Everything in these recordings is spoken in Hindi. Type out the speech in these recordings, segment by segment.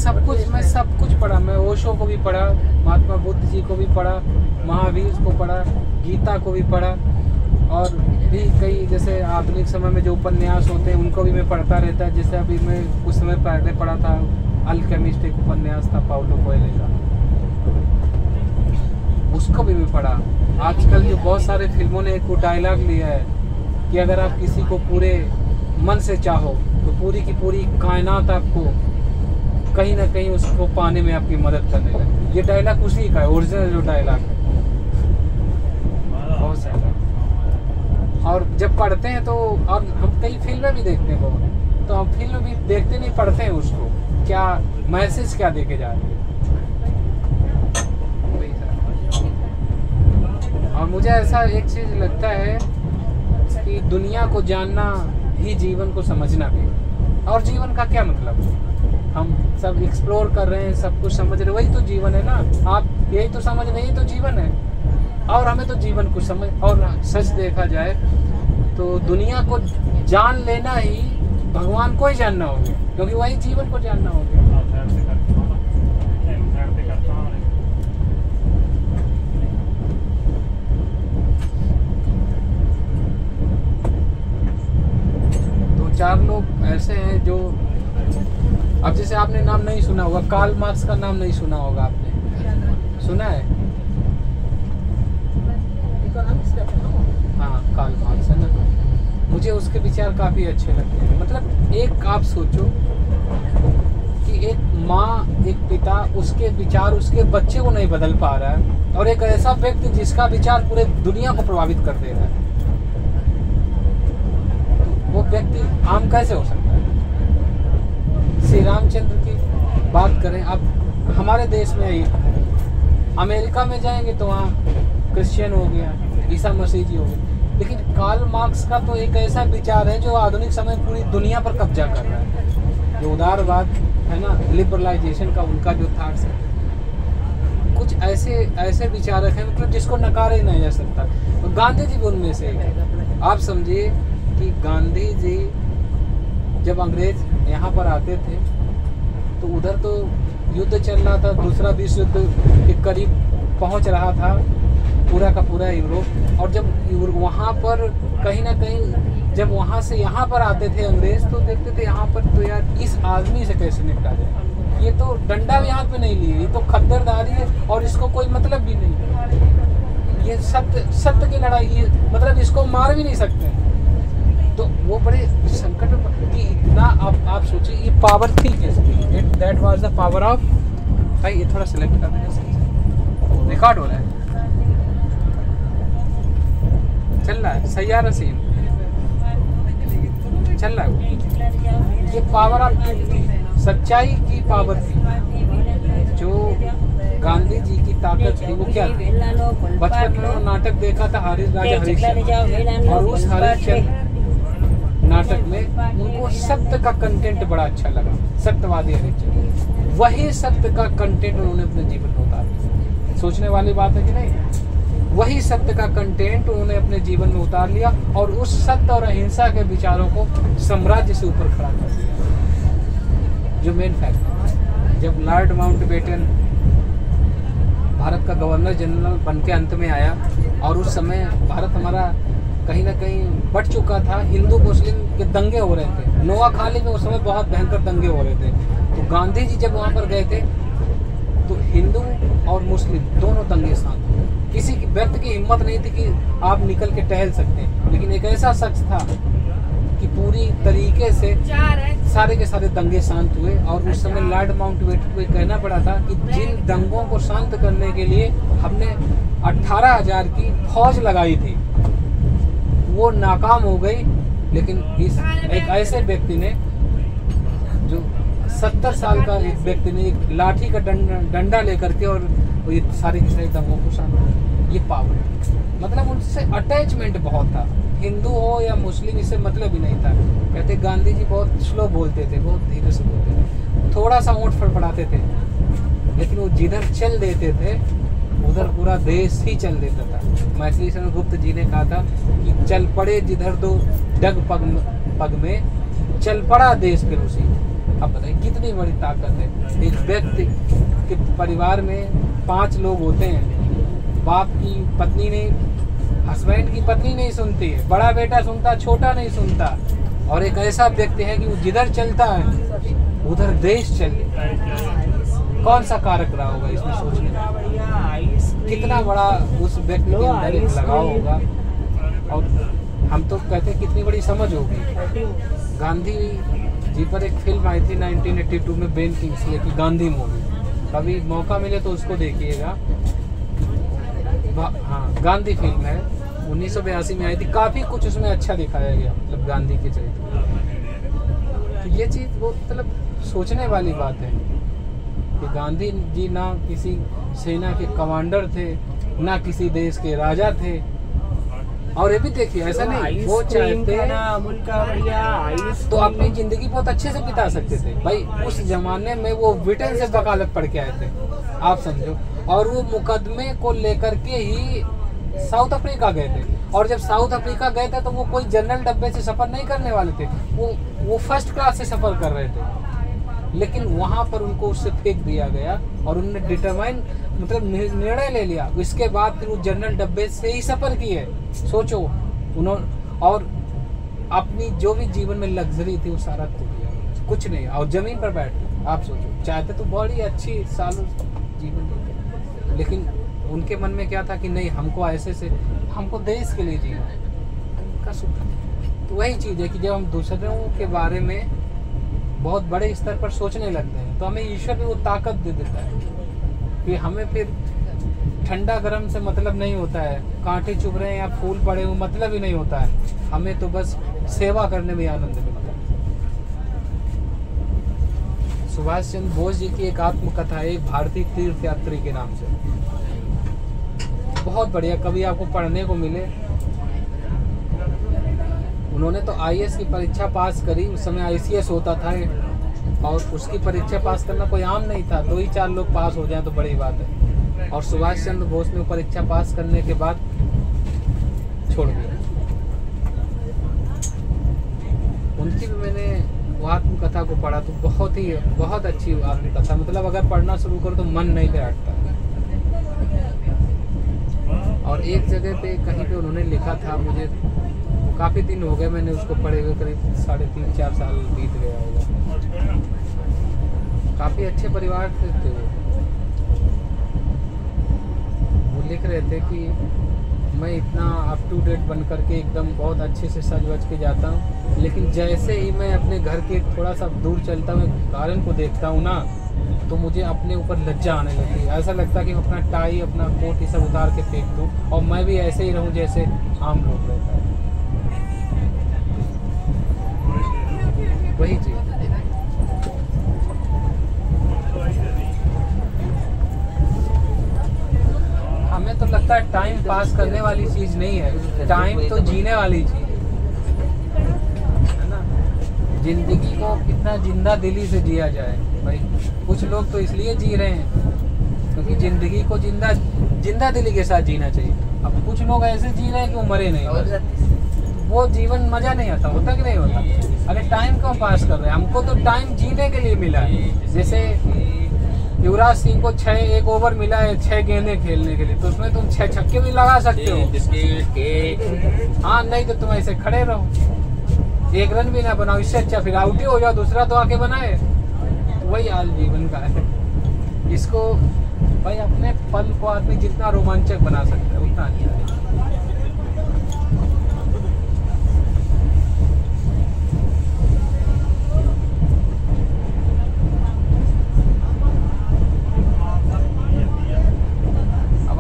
मैं सब कुछ पढ़ा। मैं ओशो को भी पढ़ा, महात्मा बुद्ध जी को भी पढ़ा, महावीर को पढ़ा, गीता को भी पढ़ा, और भी कई जैसे आधुनिक समय में जो उपन्यास होते हैं उनको भी मैं पढ़ता रहता है। जैसे अभी मैं कुछ समय पहले पढ़ा था अल्केमिस्ट, एक उपन्यास था पाउलो कोएल्हो का, उसको भी मैं पढ़ा। आजकल जो बहुत सारे फिल्मों ने एक डायलॉग लिया है कि अगर आप किसी को पूरे मन से चाहो तो पूरी की पूरी कायनात आपको कहीं ना कहीं उसको पाने में आपकी मदद करने लगे। ये डायलॉग उसी का है, ओरिजिनल जो डायलॉग है, बहुत सारा। और जब पढ़ते हैं तो, और हम कई फिल्में भी देखते हैं बहुत, तो हम फिल्म भी देखते नहीं, पढ़ते हैं उसको, क्या मैसेज क्या देके जा रहे हैं। और मुझे ऐसा एक चीज़ लगता है कि दुनिया को जानना ही जीवन को समझना भी, और जीवन का क्या मतलब, हम सब एक्सप्लोर कर रहे हैं, सब कुछ समझ रहे, वही तो जीवन है ना। आप यही तो समझ रहे, यही तो जीवन है। और हमें तो जीवन को समझ, और सच देखा जाए तो दुनिया को जान लेना ही भगवान को ही जानना होगा, क्योंकि वही जीवन को जानना होगा। दो चार लोग ऐसे हैं जो, अब जैसे आपने नाम नहीं सुना होगा, कार्ल मार्क्स का नाम नहीं सुना होगा आपने, सुना है? हाँ, कार्ल मार्क्स है ना। मुझे उसके विचार काफ़ी अच्छे लगते हैं। मतलब एक आप सोचो कि एक माँ, एक पिता, उसके विचार उसके बच्चे को नहीं बदल पा रहा है, और एक ऐसा व्यक्ति जिसका विचार पूरे दुनिया को प्रभावित कर दे रहा है, तो वो व्यक्ति आम कैसे हो सकता है? श्री रामचंद्र की बात करें, अब हमारे देश में ही, अमेरिका में जाएंगे तो वहाँ क्रिश्चियन हो गया, ईसा मसीह जी हो गए, लेकिन कार्ल मार्क्स का तो एक ऐसा विचार है जो आधुनिक समय पूरी दुनिया पर कब्जा कर रहा है, जो उदारवाद है ना, लिबरलाइजेशन का उनका जो था, कुछ ऐसे विचारक हैं मतलब जिसको नकारा ही नहीं जा सकता। तो गांधी जी भी उनमें से एक। आप समझिए कि गांधी जी जब अंग्रेज यहाँ पर आते थे तो उधर तो युद्ध चल रहा था, दूसरा विश्व युद्ध के करीब पहुँच रहा था पूरा का पूरा यूरोप, और जब वहाँ पर कहीं ना कहीं जब वहाँ से यहाँ पर आते थे अंग्रेज, तो देखते थे यहाँ पर तो यार इस आदमी से कैसे निपटा जाए, ये तो डंडा भी हाथ में नहीं लिए, ये तो खद्दरदारी है और इसको कोई मतलब भी नहीं, ये सत्य की लड़ाई, ये मतलब इसको मार भी नहीं सकते। तो वो बड़े संकट में कि इतना आप सोचिए ये पावर थी किसकी, that was the power of, भाई ये थोड़ा सिलेक्ट कर देना, रिकॉर्ड हो रहा है, चल रहा है, सैयारा सीन चल रहा है। ये पावर ऑफ सच्चाई की पावर थी, जो गांधी जी की ताकत थी। वो क्या, बचपन में नाटक देखा था राजा हरिश्चंद्र, और उस हरिश्चंद्र नाटक में उनको सत्य का कंटेंट बड़ा अच्छा लगा, सत्यवादी हरिश्चंद्र, वही सत्य का कंटेंट उन्होंने अपने जीवन में उतारा। सोचने वाली बात है कि नहीं? वही सत्य का कंटेंट उन्होंने अपने जीवन में उतार लिया, और उस सत्य और अहिंसा के विचारों को साम्राज्य से ऊपर खड़ा कर दिया। जो मेन फैक्ट है, जब लॉर्ड माउंटबेटन भारत का गवर्नर जनरल बन के अंत में आया, और उस समय भारत हमारा कहीं ना कहीं बढ़ चुका था, हिंदू मुस्लिम के दंगे हो रहे थे, नोआखाली में उस समय बहुत भयंकर दंगे हो रहे थे। तो गांधी जी जब वहाँ पर गए थे तो हिंदू और मुस्लिम दोनों दंगे साथ हुए। किसी की व्यक्ति की हिम्मत नहीं थी कि आप निकल के टहल सकते हैं, लेकिन एक ऐसा शख्स था कि पूरी तरीके से सारे के सारे दंगे शांत हुए। और उस समय लॉर्ड माउंटबेटन को कहना पड़ा था कि जिन दंगों को शांत करने के लिए हमने 18,000 की फौज लगाई थी वो नाकाम हो गई, लेकिन इस एक ऐसे व्यक्ति ने, जो 70 साल का एक व्यक्ति ने एक लाठी का डंडा लेकर के और ये सारे के सारे दंगों को शांत, ये पावर, मतलब उनसे अटैचमेंट बहुत था, हिंदू हो या मुस्लिम इससे मतलब ही नहीं था। कहते गांधी जी बहुत स्लो बोलते थे, बहुत धीरे से बोलते थे, थोड़ा सा होंठ फड़फड़ाते थे, लेकिन वो जिधर चल देते थे उधर पूरा देश ही चल देता था। मैथिली शरण गुप्त जी ने कहा था कि चल पड़े जिधर दो डग पग में, चल पड़ा देश फिर उसी। अब बताइए कितनी बड़ी ताकत है। एक व्यक्ति के परिवार में 5 लोग होते हैं, बाप की पत्नी नहीं, हस्बैंड की पत्नी नहीं सुनती है, बड़ा बेटा सुनता, छोटा नहीं सुनता, और एक ऐसा व्यक्ति है कि वो जिधर चलता है उधर देश चलता है। कौन सा कारक रहा होगा इसमें सोचने में, कितना बड़ा उस व्यक्ति के अंदर एक लगाव होगा। और हम तो कहते हैं कितनी बड़ी समझ होगी। गांधी जी पर एक फिल्म आई थी 1982 में बेन किंग्सले की, गांधी मूवी, कभी मौका मिले तो उसको देखिएगा। हाँ, गांधी फिल्म है, 1982 में आई थी। काफ़ी कुछ उसमें अच्छा दिखाया गया, मतलब गांधी के चरित्र। तो ये चीज़ बहुत मतलब सोचने वाली बात है कि गांधी जी ना किसी सेना के कमांडर थे, ना किसी देश के राजा थे। और ये भी देखिए, ऐसा नहीं वो चाहते तो अपनी जिंदगी बहुत अच्छे से बिता सकते थे भाई। उस जमाने में वो ब्रिटेन से वकालत पढ़ के आए थे, आप समझो, और वो मुकदमे को लेकर के ही साउथ अफ्रीका गए थे। और जब साउथ अफ्रीका गए थे तो वो कोई जनरल डब्बे से सफ़र नहीं करने वाले थे, वो फर्स्ट क्लास से सफ़र कर रहे थे। लेकिन वहाँ पर उनको उससे फेंक दिया गया और उन्होंने डिटरमाइन मतलब निर्णय ले लिया। इसके बाद फिर वो जनरल डब्बे से ही सफ़र किए। सोचो उन्होंने, और अपनी जो भी जीवन में लग्जरी थी वो सारा खो दिया, कुछ नहीं। और ज़मीन पर बैठ, आप सोचो, चाहते तो बड़ी अच्छी सालों जीवन जीते, लेकिन उनके मन में क्या था कि नहीं, हमको ऐसे से, हमको देश के लिए जीना है का सुख। तो वही चीज़ है कि जब हम दूसरों के बारे में बहुत बड़े स्तर पर सोचने लगते हैं तो हमें ईश्वर भी वो ताकत दे देता है कि हमें फिर ठंडा गर्म से मतलब नहीं होता है, कांटे चुभ रहे हैं या फूल पड़े हुए मतलब ही नहीं होता है। हमें तो बस सेवा करने में आनंद मिलता है। सुभाष चंद्र बोस जी की एक आत्मकथा है, एक भारतीय तीर्थ यात्री के नाम से, बहुत बढ़िया, कभी आपको पढ़ने को मिले। उन्होंने तो IAS की परीक्षा पास करी, उस समय ICS होता था और उसकी परीक्षा पास करना कोई आम नहीं था, 2 ही 4 लोग पास हो जाएं तो बड़ी बात है। और सुभाष चंद्र बोस ने परीक्षा पास करने के बाद छोड़ दिया। उनकी भी मैंने वो आत्मकथा को पढ़ा तो बहुत अच्छी आत्मकथा, मतलब अगर पढ़ना शुरू करो तो मन नहीं बैठता। और एक जगह पे कहीं पे उन्होंने लिखा था, मुझे काफ़ी दिन हो गए मैंने उसको पढ़े हुए, करीब 3.5-4 साल बीत गया होगा। काफ़ी अच्छे परिवार थे वो लिख रहे थे कि मैं इतना अप टू डेट बन करके एकदम बहुत अच्छे से सज वज के जाता हूँ, लेकिन जैसे ही मैं अपने घर के थोड़ा सा दूर चलता हूँ, गार्डन को देखता हूँ ना, तो मुझे अपने ऊपर लज्जा आने लगती है। ऐसा लगता है कि मैं अपना टाई, अपना कोट ये सब उतार के फेंक दूँ और मैं भी ऐसे ही रहूँ जैसे आम लोग रहता है। वही चीज़ हमें तो लगता है टाइम पास करने वाली चीज़ नहीं है, टाइम तो जीने वाली चीज़ है ना। जिंदगी को कितना जिंदा दिली से जिया जाए भाई। कुछ लोग तो इसलिए जी रहे हैं क्योंकि जिंदगी को जिंदा दिली के साथ जीना चाहिए। अब कुछ लोग ऐसे जी रहे हैं कि वो मरे नहीं, वो जीवन मजा नहीं आता, होता कि नहीं होता। अरे टाइम क्यों पास कर रहे हैं, हमको तो टाइम जीने के लिए मिला है। जैसे युवराज सिंह को 1 ओवर मिला है 6 गेंदें खेलने के लिए, तो उसमें तुम 6 छक्के भी लगा सकते हो। हाँ, नहीं तो तुम ऐसे खड़े रहो, 1 रन भी ना बनाओ, इससे अच्छा फिर आउट ही हो जाओ, दूसरा तो आके बनाए। तो वही हाल जीवन का है। इसको भाई अपने पल को आदमी जितना रोमांचक बना सकता है उतना अच्छा है।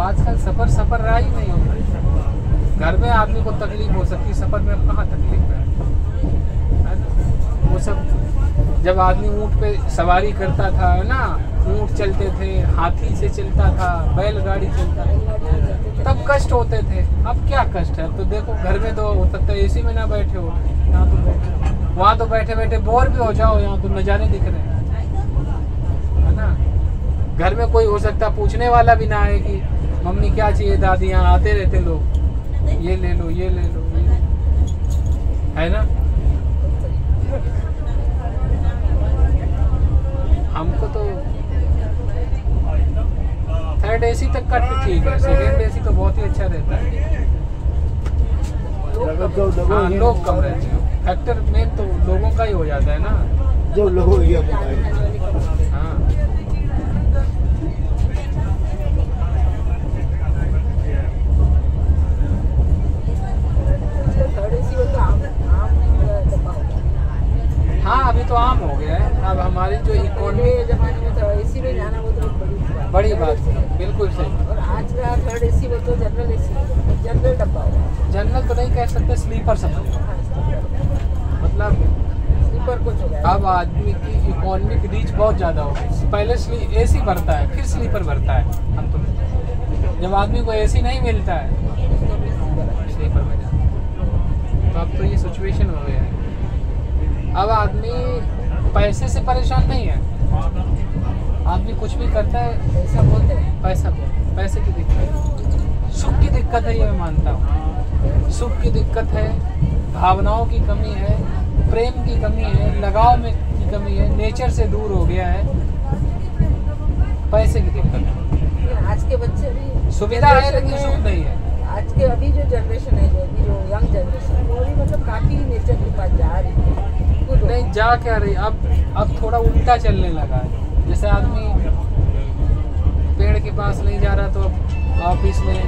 आजकल सफर रहा ही नहीं होता। घर में आदमी को तकलीफ हो सकती है, सफर में कहाँ तकलीफ है। वो सब जब आदमी ऊँट पे सवारी करता था ना, ऊँट चलते थे, हाथी से चलता था, बैलगाड़ी चलता था, तब कष्ट होते थे। अब क्या कष्ट है, तो देखो घर में तो हो सकता है AC में ना बैठे हो, यहाँ तो बैठे, वहाँ तो बैठे बैठे बोर भी हो जाओ, यहाँ तो नज़ारे दिख रहे हैं, है ना। घर में कोई हो सकता पूछने वाला भी ना है कि मम्मी क्या चाहिए, दादी, यहाँ आते रहते लोग, ये ले लो, ये ले लो, है ना। एसी तक का ठीक है, सेकेंड एसी तो बहुत ही अच्छा रहता है। हाँ, लोग कम रहते हैं। फैक्टर मेन तो लोगों का ही हो जाता है ना, जो लोगों की हाँ। हाँ, अभी तो आम हो गया है। अब हमारी जो इकोनॉमी जमाने में तो एसी में जाना वो तो बड़ी बात है, बिल्कुल सही। और आज का थर्ड एसी वो तो जनरल एसी, जनरल डब्बा होगा। जनरल तो नहीं कह सकते, स्लीपर समझ लो। मतलब स्लीपर कुछ हो गया। अब आदमी की इकोनॉमिक रीच बहुत ज़्यादा हो गई। पहले एसी भरता है, फिर स्लीपर भरता है। हम तो जब आदमी को एसी नहीं मिलता है स्लीपर में जाता है। तो अब तो ये सिचुएशन हो गया है। अब आदमी पैसे से परेशान नहीं है, आदमी कुछ भी करता है ऐसा बोलते हैं। पैसे की दिक्कत है, सुख की दिक्कत है, ये मैं मानता हूँ। सुख की दिक्कत है, भावनाओं की कमी है, प्रेम की कमी है, लगाव में की कमी है, नेचर से दूर हो गया है, पैसे की दिक्कत है। आज के बच्चे भी सुविधा है लेकिन सुख नहीं है। आज के अभी जो जनरेशन है, जो यंग जनरेशन, वो भी मतलब काफी नेचर के पास जा रही है। नहीं जा क्या रही, अब थोड़ा उल्टा चलने लगा है। जैसे आदमी पेड़ के पास नहीं जा रहा तो ऑफिस में